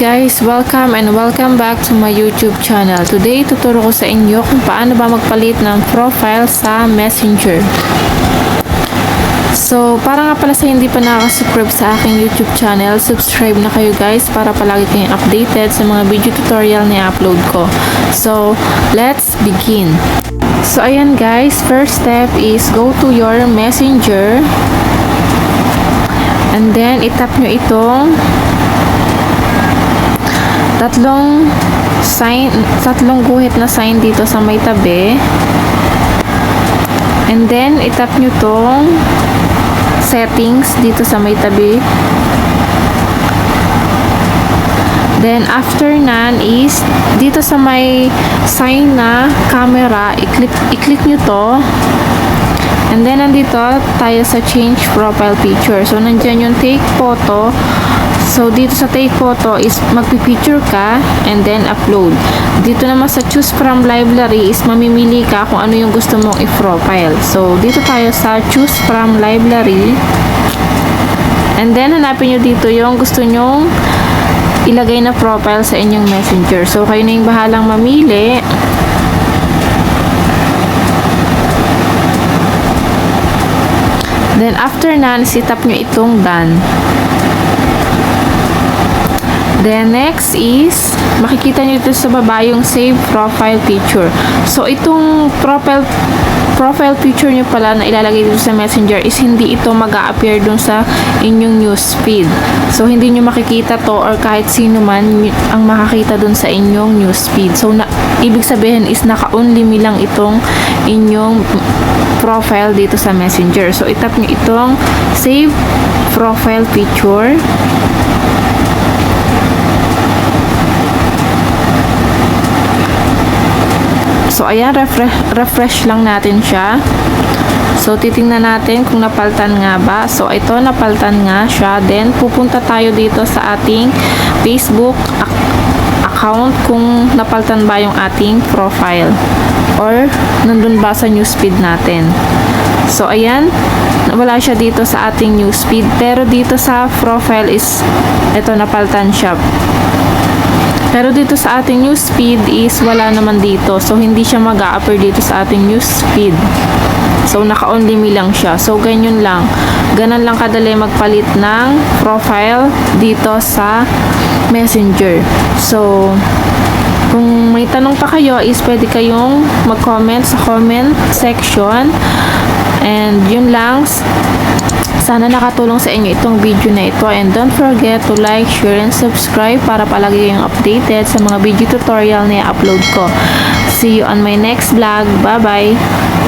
guys, welcome and welcome back to my YouTube channel. Today, tuturo ko sa inyo kung paano ba magpalit ng profile sa Messenger. So, para nga pala sa hindi pa nakasubscribe sa aking YouTube channel, subscribe na kayo guys para palagi kayong updated sa mga video tutorial na i-upload ko. So, let's begin. So, ayan guys, first step is go to your Messenger and then itap nyo itong tatlong guhit na sign dito sa may tabi, and then itap nyo tong settings dito sa may tabi. Then after nan is dito sa may sign na camera, i-click nyo to, and then nandito tayo sa change profile picture. So nandyan yung take photo. So, dito sa take photo is magpipicture ka and then upload. Dito naman sa choose from library is mamimili ka kung ano yung gusto mong i-profile. So, dito tayo sa choose from library. And then, hanapin nyo dito yung gusto nyong ilagay na profile sa inyong Messenger. So, kayo na yung bahalang mamili. Then, after na, sit-up nyo itong done. Then, next is, makikita nyo dito sa baba yung save profile picture. So, itong profile picture nyo pala na ilalagay dito sa Messenger is hindi ito mag-a-appear dun sa inyong newsfeed. So, hindi nyo makikita to or kahit sino man ang makakita dun sa inyong newsfeed. So, ibig sabihin is naka-only me lang itong inyong profile dito sa Messenger. So, itap nyo itong save profile picture. So, ayan, refresh lang natin siya. So, titingnan natin kung napaltan nga ba. So, ito, napaltan nga siya. Then, pupunta tayo dito sa ating Facebook account kung napaltan ba yung ating profile or nandun ba sa newsfeed natin. So, ayan, wala siya dito sa ating newsfeed. Pero dito sa profile is, ito, napaltan siya. Pero dito sa ating newsfeed is wala naman dito. So, hindi siya mag-a-appear dito sa ating newsfeed. So, naka-only me lang siya. So, ganyan lang. Ganon lang kadali magpalit ng profile dito sa Messenger. So, kung may tanong pa kayo is pwede kayong mag-comment sa comment section. And yun lang. Sana nakatulong sa inyo itong video na ito, and don't forget to like, share, and subscribe para palagi kayong updated sa mga video tutorial na i-upload ko. See you on my next vlog. Bye-bye!